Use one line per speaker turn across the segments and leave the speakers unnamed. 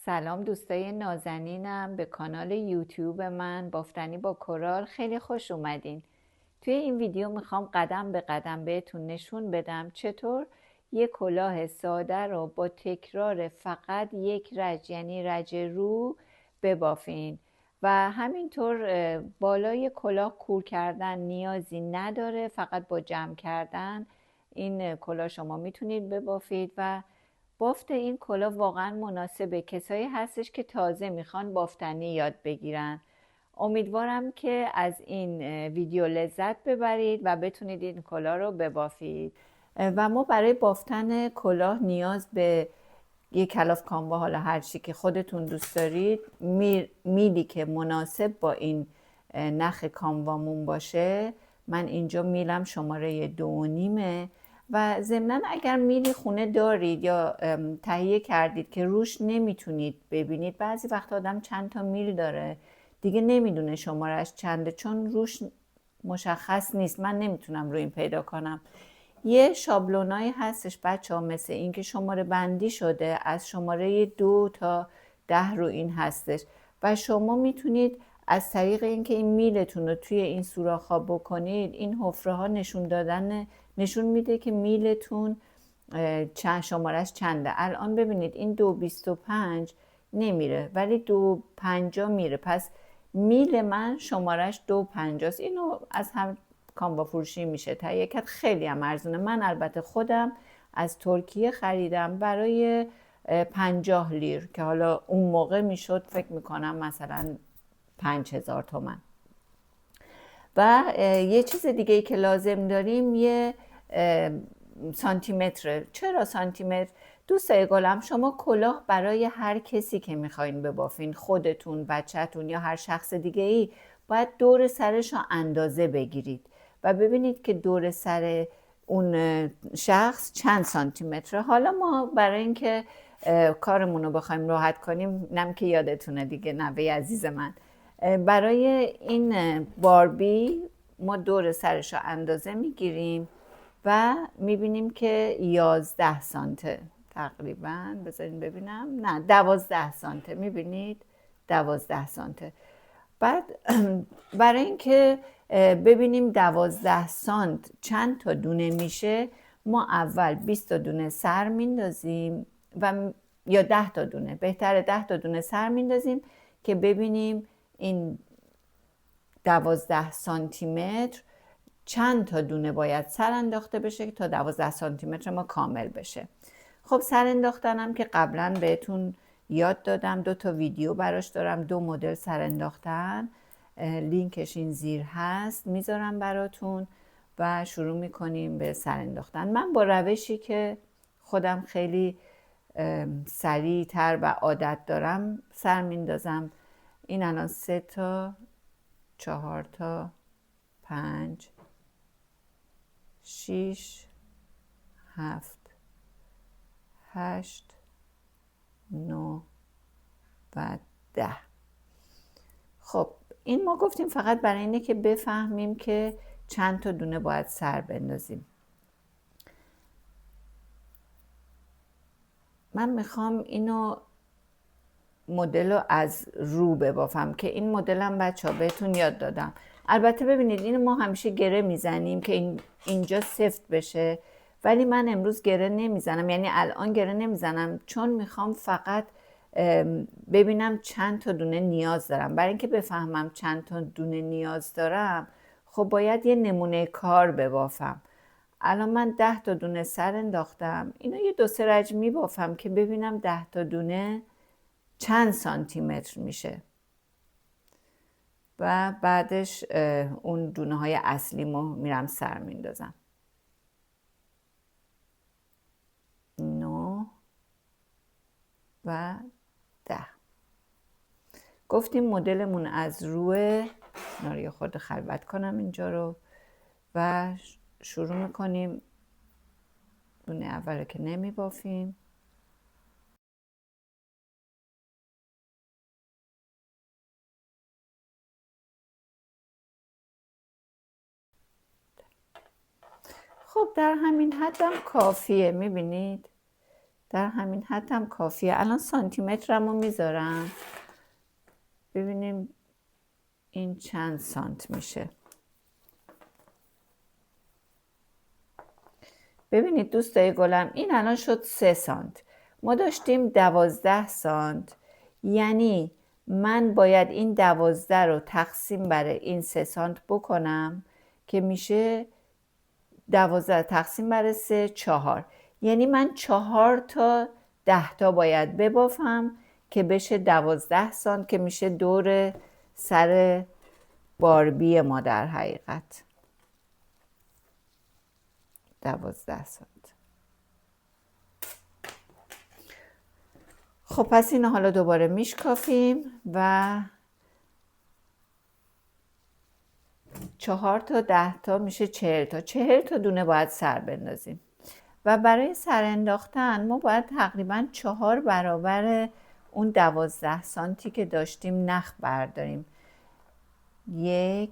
سلام دوستای نازنینم، به کانال یوتیوب من بافتنی با کورال خیلی خوش اومدین. توی این ویدیو میخوام قدم به قدم بهتون نشون بدم چطور یک کلاه ساده رو با تکرار فقط یک رج، یعنی رج رو، ببافین و همینطور بالای کلاه کور کردن نیازی نداره. فقط با جمع کردن این کلاه شما میتونید ببافید و بافت این کلاه واقعا مناسب کسایی هستش که تازه میخوان بافتنی یاد بگیرن. امیدوارم که از این ویدیو لذت ببرید و بتونید این کلاه رو ببافید. و ما برای بافتن کلاه نیاز به یک کلاف کاموا، حالا هر چی که خودتون دوست دارید، میلی که مناسب با این نخ کاموامون باشه. من اینجا میلم شماره 2.5 و ضمناً اگر میلی خونه دارید یا تهیه کردید که روش نمیتونید ببینید، بعضی وقت آدم چند تا میل داره دیگه نمیدونه شمارش چنده چون روش مشخص نیست. من نمیتونم روی این پیدا کنم. یه شابلونایی هستش بچه ها مثل این که شماره بندی شده، از شماره 2 تا 10 رو این هستش و شما میتونید از طریق اینکه این میلتون رو توی این سوراخ ها بکنید، این حفره ها نشون میده که میلتون چند شمارش چنده. الان ببینید این 2.25 نمیره ولی 2.50 میره، پس میل من شمارش 2.50 است. اینو از هم کاموا فروشی میشه تهیه کرد، خیلی هم ارزونه. من البته خودم از ترکیه خریدم برای 50 لیر که حالا اون موقع میشد فکر میکنم مثلا 5,000 تومن. و یه چیز دیگه ای که لازم داریم یه سانتیمتره. چرا سانتیمتر؟ دوستای گلم، شما کلاه برای هر کسی که میخواین ببافین، خودتون، بچهتون یا هر شخص دیگه ای، باید دور سرش رو اندازه بگیرید و ببینید که دور سر اون شخص چند سانتیمتره. حالا ما برای اینکه کارمون رو بخوایم راحت کنیم، نم که یادتونه دیگه نوه عزیز من، برای این باربی ما دور سرش رو اندازه میگیریم و میبینیم که 11 سانته تقریبا. بذارین ببینم، نه 12 سانته، میبینید 12 سانته. بعد برای اینکه ببینیم 12 سانت چند تا دونه میشه، ما اول 20 تا دونه سر میندازیم یا 10 تا دونه، بهتره 10 تا دونه سر میندازیم که ببینیم این 12 سانتی متر چند تا دونه باید سر انداخته بشه تا 12 سانتی متر ما کامل بشه. خب سر انداختنم که قبلا بهتون یاد دادم، 2 تا ویدیو براش دارم، 2 مدل سر انداختن، لینکش این زیر هست، میذارم براتون و شروع میکنیم به سر انداختن. من با روشی که خودم خیلی سریع‌تر و عادت دارم سر میندازم. این الان 3 تا، 4 تا، 5، 6، 7، 8، 9 و 10. خب این ما گفتیم فقط برای اینه که بفهمیم که چند تا دونه باید سر بندازیم. من میخوام اینو مدل رو از رو ببافم که این مدل هم بچه ها بهتون یاد دادم. البته ببینید اینو ما همیشه گره میزنیم که اینجا سفت بشه، ولی من امروز گره نمیزنم، یعنی الان گره نمیزنم چون میخوام فقط ببینم چند تا دونه نیاز دارم. برای اینکه بفهمم چند تا دونه نیاز دارم، خب باید یه نمونه کار ببافم. الان من 10 تا دونه سر انداختم، اینو یه 2-3 رج میبافم که ببینم 10 تا دونه چند سانتی متر میشه و بعدش اون دونه های اصلیمو میرم سر میندازم. 9 و 10. گفتیم مدلمون از روی ناری خود خلوت کنم اینجا رو و شروع میکنیم. دونه اول که نمی بافیم، خب در همین حدم کافیه. میبینید در همین حد هم کافیه. الان سانتیمترمو میذارم ببینیم این چند سانت میشه. ببینید دوستای گلم، این الان شد 3 سانت. ما داشتیم 12 سانت، یعنی من باید این 12 رو تقسیم بر این 3 سانت بکنم که میشه 12 تقسیم بر 3 4. یعنی من 4 تا 10 تا باید ببافم که بشه 12 سانت که میشه دور سر باربی ما در حقیقت 12 سانت. خب پس اینو حالا دوباره میشکافیم و 4 تا 10 تا میشه 40 تا. 40 تا دونه باید سر بندازیم و برای سر انداختن ما باید تقریبا 4 برابر اون 12 سانتی که داشتیم نخ برداریم. 1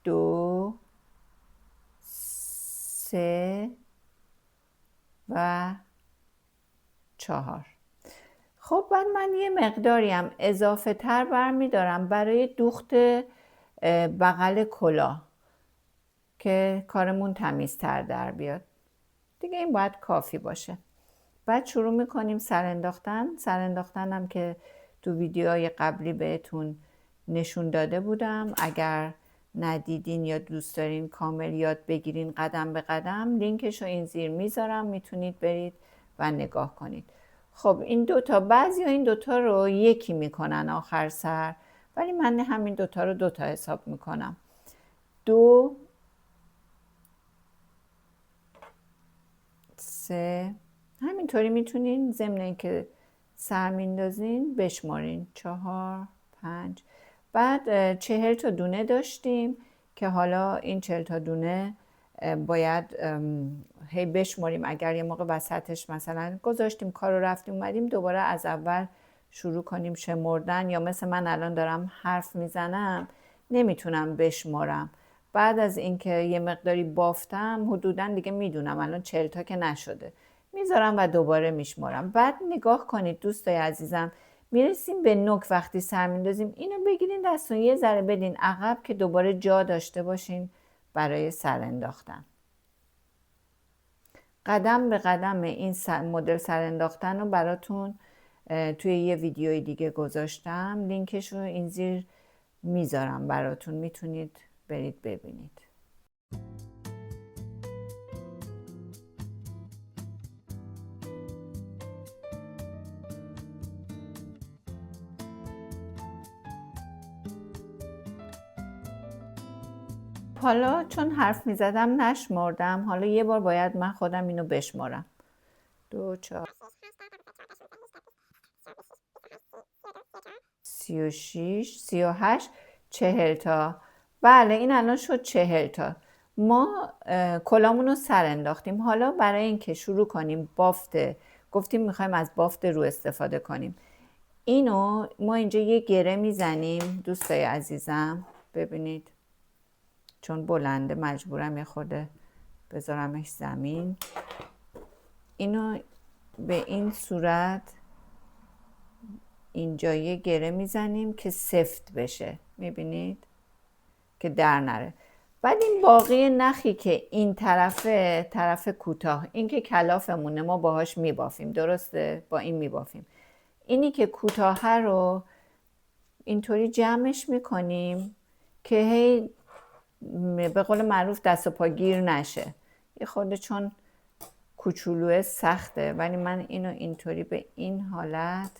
2 3 و 4. خب بعد من یه مقداری هم اضافه تر برمیدارم برای دوخت بغل کلاه که کارمون تمیزتر در بیاد دیگه. این باید کافی باشه. بعد شروع میکنیم سر انداختن هم که تو ویدیوهای قبلی بهتون نشون داده بودم. اگر ندیدین یا دوست دارین کامل یاد بگیرین قدم به قدم، لینکش رو این زیر میذارم، میتونید برید و نگاه کنید. خب این دوتا، بعضی ها این دوتا رو یکی میکنن آخر سر، ولی من همین دوتا رو دوتا حساب میکنم. 2 3 همینطوری میتونین ضمن اینکه سر میندازین بشمارین. 4 5. بعد 40 تا دونه داشتیم که حالا این 40 تا دونه باید هی بشماریم. اگر یه موقع وسطش مثلا گذاشتیم کار رو رفتیم اومدیم، دوباره از اول شروع کنیم شمردن، یا مثل من الان دارم حرف میزنم نمیتونم بشمارم. بعد از اینکه یه مقداری بافتم حدوداً دیگه میدونم الان 40 تا که نشده، میذارم و دوباره میشمارم. بعد نگاه کنید دوستای عزیزم، میرسیم به نوک وقتی سر میندازیم اینو بگیرین دستون یه ذره بدین عقب که دوباره جا داشته باشین برای سر انداختن. قدم به قدم این مدل سر انداختن رو براتون توی یه ویدیوی دیگه گذاشتم، لینکش رو این زیر میذارم براتون، میتونید برید ببینید. حالا چون حرف میزدم نشمردم، حالا یه بار باید من خودم اینو بشمارم. 2 4 36 38 40 تا. بله این الان شد 40 تا. ما کلامون رو سر انداختیم. حالا برای اینکه شروع کنیم بافت، گفتیم میخوایم از بافت رو استفاده کنیم. اینو ما اینجا یه گره میزنیم دوستای عزیزم. ببینید چون بلنده مجبورم یه خورده بذارمش زمین. اینو به این صورت اینجا یه گره میزنیم که سفت بشه، میبینید که در نره. بعد این باقی نخی که این طرف کوتاه، این که کلافمونه ما باهاش میبافیم، درسته؟ با این میبافیم. اینی که کوتاه رو اینطوری جمعش میکنیم که هی به قول معروف دست و پا گیر نشه. یه خورده چون کوچولوه سخته، ولی من اینو اینطوری به این حالت،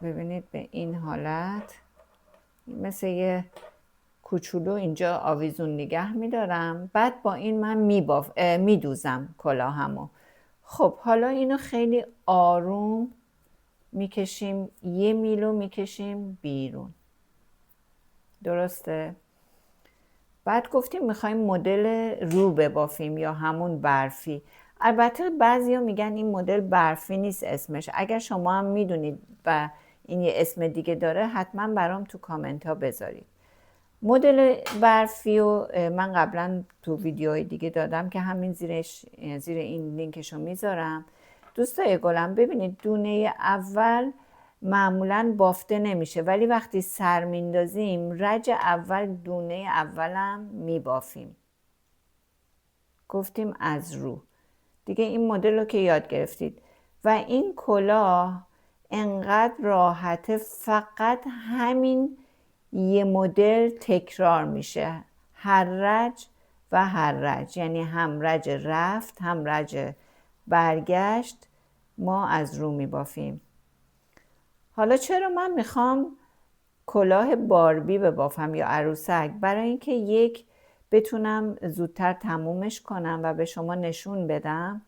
ببینید به این حالت مثل یه کوچولو اینجا آویزون نگه میدارم. بعد با این من میدوزم کلاهمو. خب حالا اینو خیلی آروم میکشیم، 1 میلو میکشیم بیرون، درسته؟ بعد گفتیم میخوایم مدل رو ببافیم یا همون برفی. البته بعضیا میگن این مدل برفی نیست اسمش. اگر شما هم میدونید و این یه اسم دیگه داره حتما برام تو کامنت ها بذارید. مدل برفی و من قبلا تو ویدیوهای دیگه دادم که همین زیر این لینکشو میذارم. دوستای گلم ببینید دونه اول معمولا بافته نمیشه، ولی وقتی سر میندازیم رج اول دونه اولم میبافیم. گفتیم از رو دیگه. این مدل رو که یاد گرفتید و این کلاه انقدر راحته، فقط همین یه مدل تکرار میشه، هر رج و هر رج، یعنی هم رج رفت هم رج برگشت ما از رو میبافیم. حالا چرا من میخوام کلاه باربی ببافم یا عروسک؟ برای اینکه یک بتونم زودتر تمومش کنم و به شما نشون بدم،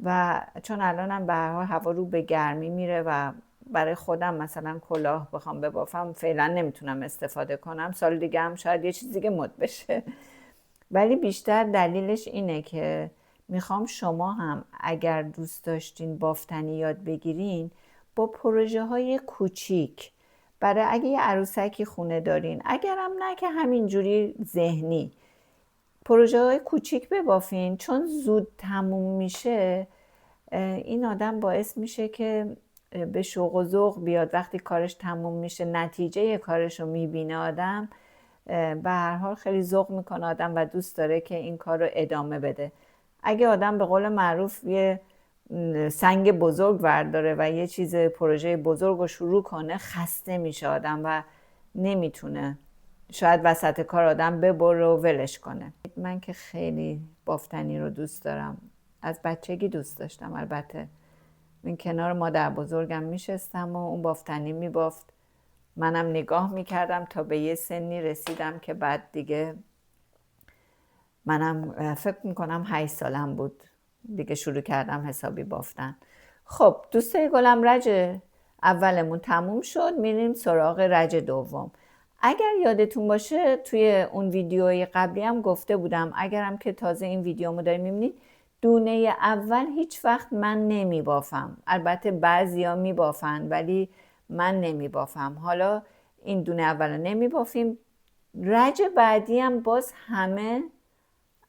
و چون الانم به هر حال هوا رو به گرمی میره و برای خودم مثلا کلاه بخوام ببافم فعلا نمیتونم استفاده کنم، سال دیگه هم شاید یه چیز دیگه مد بشه. ولی بیشتر دلیلش اینه که میخوام شما هم اگر دوست داشتین بافتنی یاد بگیرین با پروژه های کوچیک، برای اگه یه عروسکی خونه دارین، اگرم نه که همینجوری ذهنی پروژه های کوچیک ببافین، چون زود تموم میشه. این آدم باعث میشه که به شوق و ذوق بیاد. وقتی کارش تموم میشه نتیجه کارش رو میبینه آدم، به هر حال خیلی ذوق میکنه آدم و دوست داره که این کار رو ادامه بده. اگه آدم به قول معروف یه سنگ بزرگ ورداره و یه چیز پروژه بزرگ رو شروع کنه، خسته میشه آدم و نمیتونه شاید وسط کار آدم ببره و ولش کنه. من که خیلی بافتنی رو دوست دارم، از بچگی دوست داشتم. البته من کنار مادر بزرگم میشستم و اون بافتنی میبافت، منم نگاه میکردم تا به یه سنی رسیدم که بعد دیگه منم فکر میکنم 8 سالم بود دیگه شروع کردم حسابی بافتن. خب دوستای گلم، رج اولمون تموم شد، میریم سراغ رج دوم. اگر یادتون باشه توی اون ویدیوی قبلی هم گفته بودم، اگرم که تازه این ویدیومو داریم میبینید، دونه اول هیچ وقت من نمیبافم. البته بعضیا میبافن ولی من نمیبافم. حالا این دونه اول رو نمیبافیم، رج بعدی هم باز همه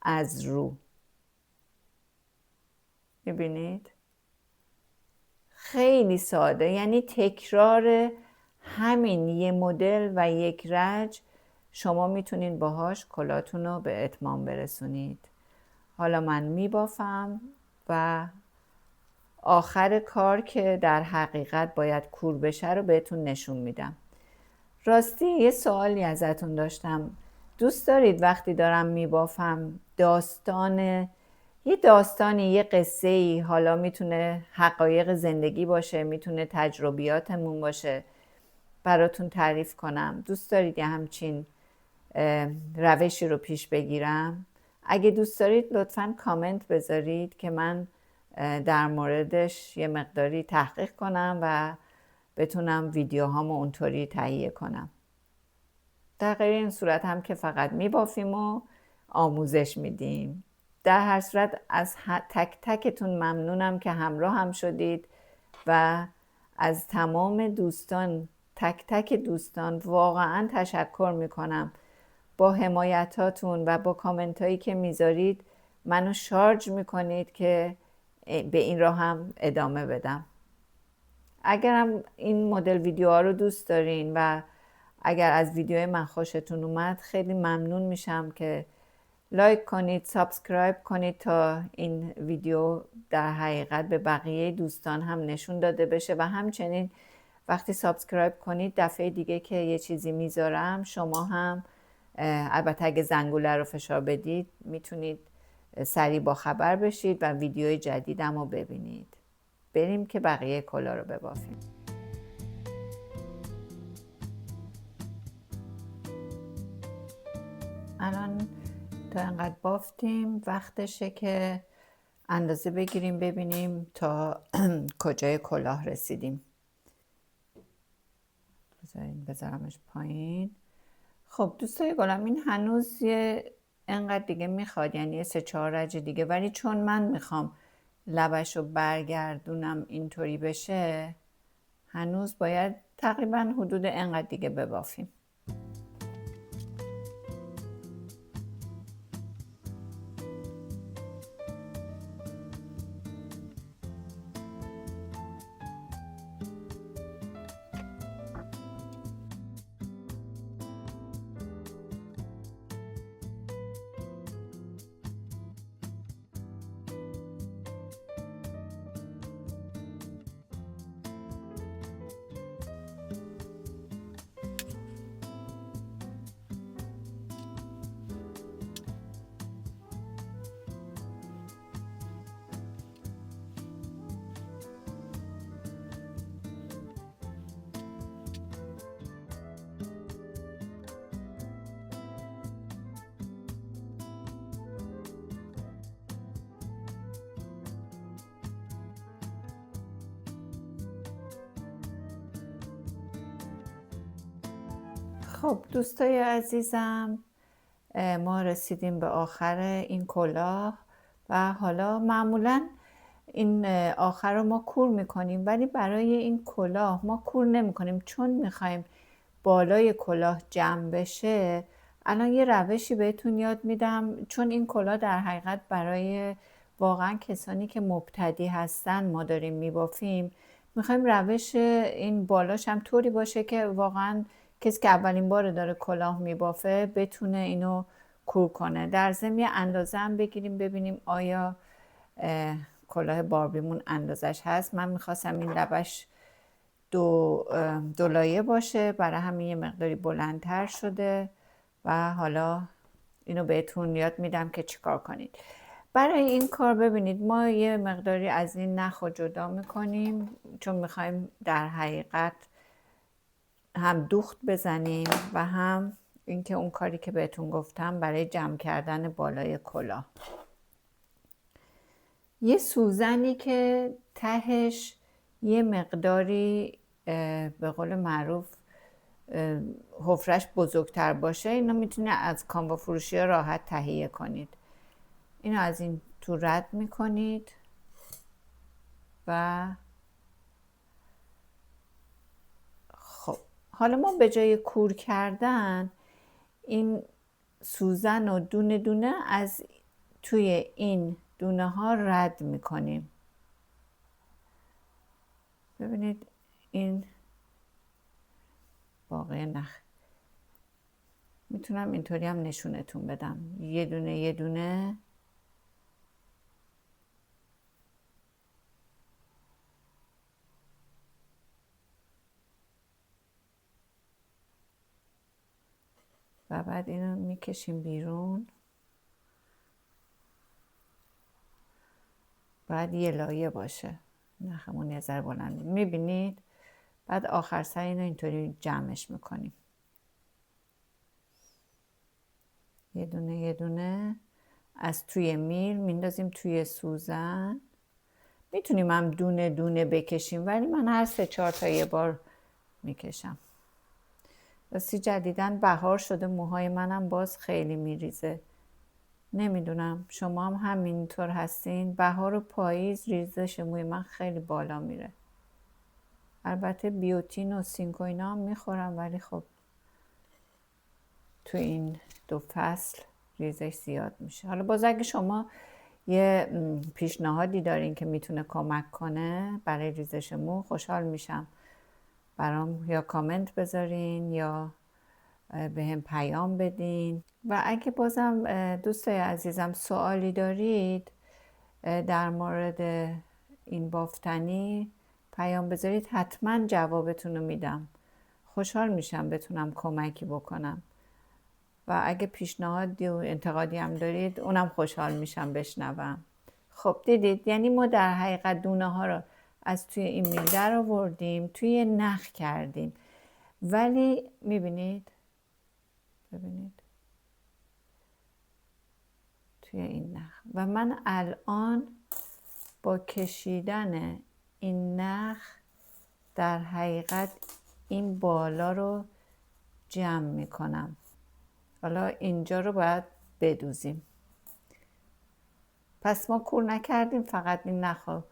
از رو. میبینید خیلی ساده، یعنی تکرار همین یه مدل و یک رج شما میتونین باهاش کلاتون رو به اتمام برسونید. حالا من میبافم و آخر کار که در حقیقت باید کور بشه رو بهتون نشون میدم. راستی یه سوالی ازتون داشتم. دوست دارید وقتی دارم میبافم یه داستانی، یه قصه‌ای، حالا میتونه حقایق زندگی باشه، میتونه تجربیاتمون باشه، براتون تعریف کنم؟ دوست دارید یه همچین روشی رو پیش بگیرم؟ اگه دوست دارید لطفاً کامنت بذارید که من در موردش یه مقداری تحقیق کنم و بتونم ویدیوهامو اونطوری تهیه کنم. در غیر این صورت هم که فقط میبافیم و آموزش میدیم. در هر صورت از تک تکتون ممنونم که همراه هم شدید و از تمام دوستان، تک تک دوستان واقعا تشکر میکنم. با حمایتاتون و با کامنت هایی که میذارید منو شارژ میکنید که به این راه هم ادامه بدم. اگرم این مدل ویدیوها رو دوست دارین و اگر از ویدیوی من خوشتون اومد، خیلی ممنون میشم که لایک کنید، سابسکرایب کنید تا این ویدیو در حقیقت به بقیه دوستان هم نشون داده بشه و همچنین وقتی سابسکرایب کنید دفعه دیگه که یه چیزی میذارم شما هم، البته اگه زنگوله رو فشار بدید، میتونید سریع با خبر بشید و ویدیوی جدیدم رو ببینید. بریم که بقیه کلا رو ببافیم. الان تا انقدر بافتیم، وقتشه که اندازه بگیریم ببینیم تا کجای کلاه رسیدیم. بذارمش پایین. خب دوستای گلم، این هنوز یه انقدر دیگه میخواد، یعنی یه 3-4 رج دیگه، ولی چون من میخوام لبش رو برگردونم اینطوری بشه، هنوز باید تقریبا حدود انقدر دیگه ببافیم. خب دوستای عزیزم، ما رسیدیم به آخر این کلاه و حالا معمولا این آخر رو ما کور میکنیم، ولی برای این کلاه ما کور نمیکنیم چون میخوایم بالای کلاه جمع بشه. الان یه روشی بهتون یاد میدم، چون این کلاه در حقیقت برای واقعا کسانی که مبتدی هستن ما داریم میبافیم. میخوایم روش این بالاش هم طوری باشه که واقعا کسی که اولین بار داره کلاه میبافه بتونه اینو کور کنه. در ضمن یه اندازه هم بگیریم ببینیم آیا کلاه باربیمون اندازش هست. من میخواستم این لبش دو لایه باشه، برای همین یه مقداری بلندتر شده و حالا اینو بهتون یاد میدم که چیکار کنید. برای این کار ببینید ما یه مقداری از این نخ رو جدا میکنیم، چون میخوایم در حقیقت هم دوخت بزنیم و هم اینکه اون کاری که بهتون گفتم برای جمع کردن بالای کلاه. یه سوزنی که تهش یه مقداری به قول معروف حفرش بزرگتر باشه، اینو میتونه از کانوا فروشی ها راحت تهیه کنید. اینو از این تو رد میکنید و خب حالا ما به جای کور کردن این سوزن رو دونه دونه از توی این دونه ها رد میکنیم. ببینید این باقی نخ، میتونم اینطوری هم نشونتون بدم، یه دونه یه دونه و بعد اینو میکشیم بیرون. باید یه لایه باشه، نخمون یه ذره بلند، میبینید؟ بعد آخر سر اینو اینطوری جمعش میکنیم، یه دونه یه دونه از توی میل میندازیم توی سوزن. میتونیم هم دونه دونه بکشیم، ولی من هر 3-4 تا یه بار میکشم. راستی جدیدن بهار شده، موهای منم باز خیلی میریزه. نمیدونم شما هم همینطور هستین؟ بهار و پاییز ریزش موی من خیلی بالا میره. البته بیوتین و سینکو اینا هم میخورم، ولی خب تو این 2 فصل ریزش زیاد میشه. حالا باز اگه شما یه پیشنهادی دارین که میتونه کمک کنه برای ریزش مو، خوشحال میشم. برام یا کامنت بذارین یا به هم پیام بدین. و اگه بازم دوستای عزیزم سوالی دارید در مورد این بافتنی پیام بذارید، حتما جوابتون رو میدم. خوشحال میشم بتونم کمکی بکنم. و اگه پیشنهادی و انتقادی هم دارید اونم خوشحال میشم بشنوم. خب دیدید، یعنی ما در حقیقت دونه ها رو از توی این میل در آوردیم، توی نخ کردیم، ولی میبینید؟ ببینید توی این نخ. و من الان با کشیدن این نخ در حقیقت این بالا رو جمع میکنم. حالا اینجا رو باید بدوزیم. پس ما کور نکردیم، فقط این نخ رو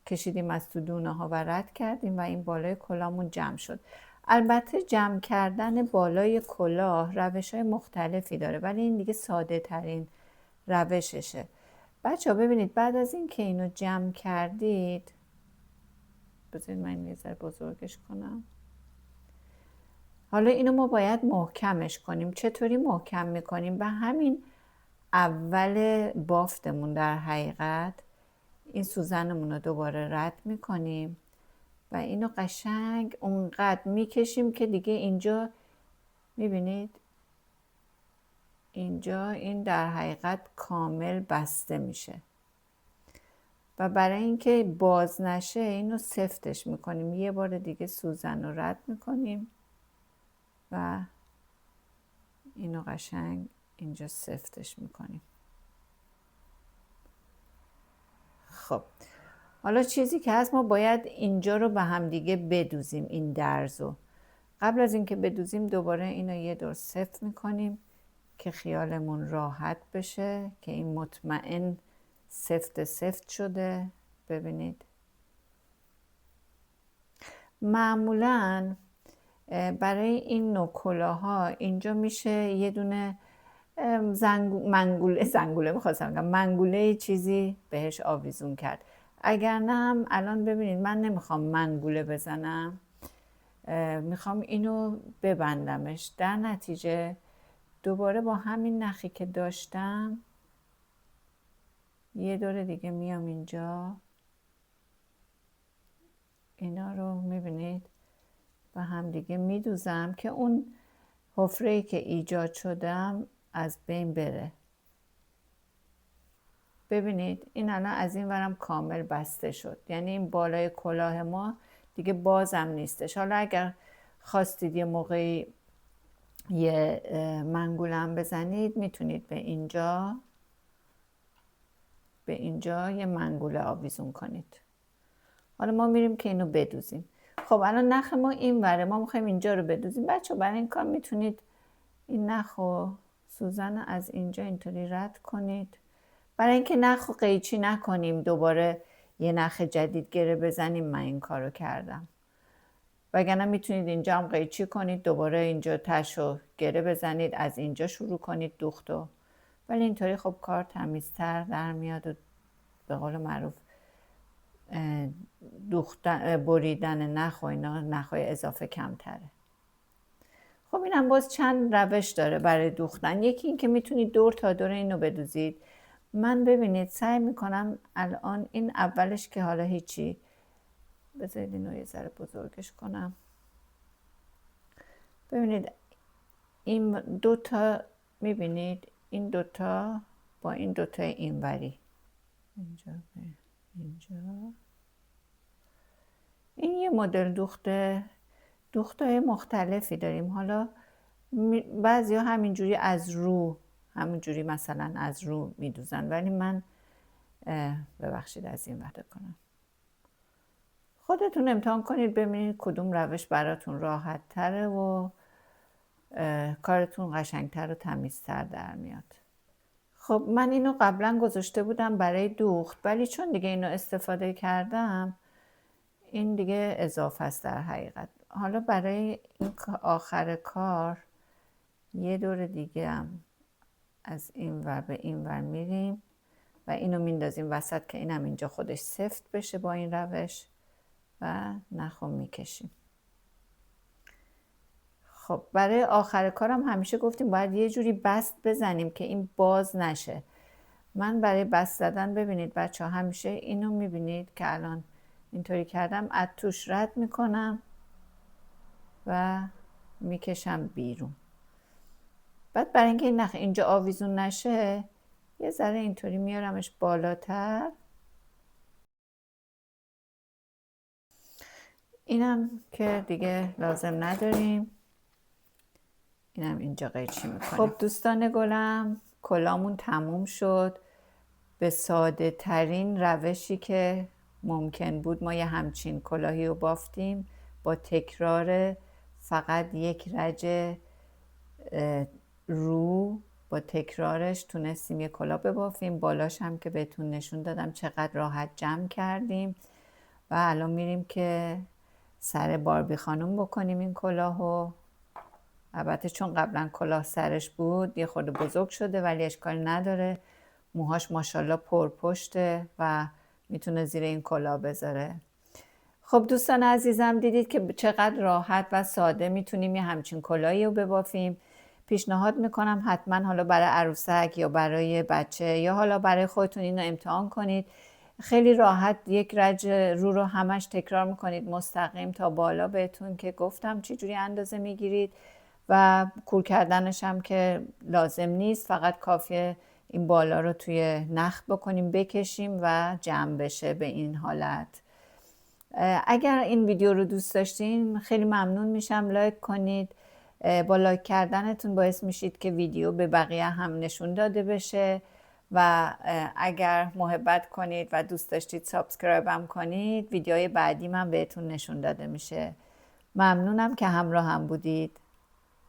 کشیدیم از تو دونه ها و رد کردیم و این بالای کلاهمون جمع شد. البته جمع کردن بالای کلاه روش های مختلفی داره، ولی این دیگه ساده ترین روششه. بچه ها ببینید، بعد از این که اینو جمع کردید، بذارید من یه ذره بزرگش کنم. حالا اینو ما باید محکمش کنیم. چطوری محکم میکنیم؟ به همین اول بافتمون در حقیقت این سوزنمون رو دوباره رد میکنیم و اینو قشنگ اونقدر میکشیم که دیگه اینجا میبینید اینجا این در حقیقت کامل بسته میشه. و برای اینکه باز نشه اینو سفتش میکنیم. یه بار دیگه سوزن رو رد میکنیم و اینو قشنگ اینجا سفتش میکنیم. خب حالا چیزی که هست، ما باید اینجا رو به هم دیگه بدوزیم، این درزو قبل از اینکه بدوزیم دوباره اینو یه دور سفت میکنیم که خیالمون راحت بشه که این مطمئن سفت شده. ببینید معمولاً برای این نوع کلاها اینجا میشه یه دونه منگوله چیزی بهش آویزون کرد. اگر نه هم الان ببینید من نمیخوام منگوله بزنم، میخوام اینو ببندمش. در نتیجه دوباره با همین نخی که داشتم یه دور دیگه میام اینجا، اینا رو میبینید و هم دیگه میدوزم که اون حفره‌ای که ایجاد شدم از بین بره. ببینید این الان از این ورم کامل بسته شد، یعنی این بالای کلاه ما دیگه بازم نیستش. حالا اگر خواستید یه موقعی یه منگولم بزنید میتونید به اینجا یه منگوله آویزون کنید. حالا ما میریم که اینو بدوزیم. خب الان نخ ما این وره، ما میخوایم اینجا رو بدوزیم. بچه برای این کار میتونید این نخ و سوزن از اینجا اینطوری رد کنید، برای اینکه نخ و قیچی نکنیم دوباره یه نخ جدید گره بزنیم. من این کارو کردم، وگرنه میتونید اینجا هم قیچی کنید، دوباره اینجا تشو گره بزنید، از اینجا شروع کنید دوختو. ولی اینطوری خب کار تمیزتر در میاد و به قول معروف بریدن نخ و اینا، نخهای اضافه کمتره. خب اینم باز چند روش داره برای دوختن. یکی این که میتونید دور تا دور اینو بدوزید. من ببینید سعی میکنم الان این اولش که حالا هیچی، بذارید اینو یه ذره بزرگش کنم. ببینید این دوتا، میبینید این دوتا با این دوتا اینوری، اینجا به اینجا. این یه مدل دوختای مختلفی داریم. حالا بعضی ها همینجوری از رو، همینجوری مثلا از رو میدوزن، ولی من ببخشید از این وقت کنم. خودتون امتحان کنید ببینید کدوم روش براتون راحت تره و کارتون قشنگتر و تمیزتر در میاد. خب من اینو قبلا گذاشته بودم برای دوخت، ولی چون دیگه اینو استفاده کردم این دیگه اضافه است در حقیقت. حالا برای این آخر کار یه دور دیگه هم از این ور به این ور میریم و اینو میندازیم وسط که اینم اینجا خودش سفت بشه با این روش و نخو میکشیم. خب برای آخر کارم همیشه گفتیم باید یه جوری بست بزنیم که این باز نشه. من برای بست زدن ببینید بچه ها همیشه اینو میبینید که الان اینطوری کردم، از توش رد میکنم و میکشم بیرون. بعد برای اینکه این نخ اینجا آویزون نشه یه ذره اینطوری میارمش بالاتر. اینم که دیگه لازم نداریم، اینم اینجا قیچی میکنیم. خب دوستان گلم کلامون تموم شد. به ساده ترین روشی که ممکن بود ما یه همچین کلاهی رو بافتیم. با تکرار فقط یک رج رو، با تکرارش تونستیم یه کلاه ببافیم. بالاش هم که بهتون نشون دادم چقدر راحت جمع کردیم. و الان میریم که سر باربی خانم بکنیم این کلاهو. البته چون قبلا کلاه سرش بود یه خورده بزرگ شده، ولی اشکال نداره. موهاش ماشاءالله پرپشته و میتونه زیر این کلاه بذاره. خب دوستان عزیزم دیدید که چقدر راحت و ساده میتونیم یه همچین کلاهی رو ببافیم. پیشنهاد میکنم حتما حالا برای عروسک یا برای بچه یا حالا برای خودتون اینو امتحان کنید. خیلی راحت یک رج رو همش تکرار میکنید مستقیم تا بالا بهتون که گفتم چی جوری اندازه میگیرید و کور کردنش هم که لازم نیست، فقط کافیه این بالا رو توی نخ بکنیم بکشیم و جمع بشه به این حالت. اگر این ویدیو رو دوست داشتین خیلی ممنون میشم لایک کنید. با لایک کردنتون باعث میشید که ویدیو به بقیه هم نشون داده بشه و اگر محبت کنید و دوست داشتید سابسکرایب هم کنید، ویدیوهای بعدی من بهتون نشون داده میشه. ممنونم که همراه هم بودید.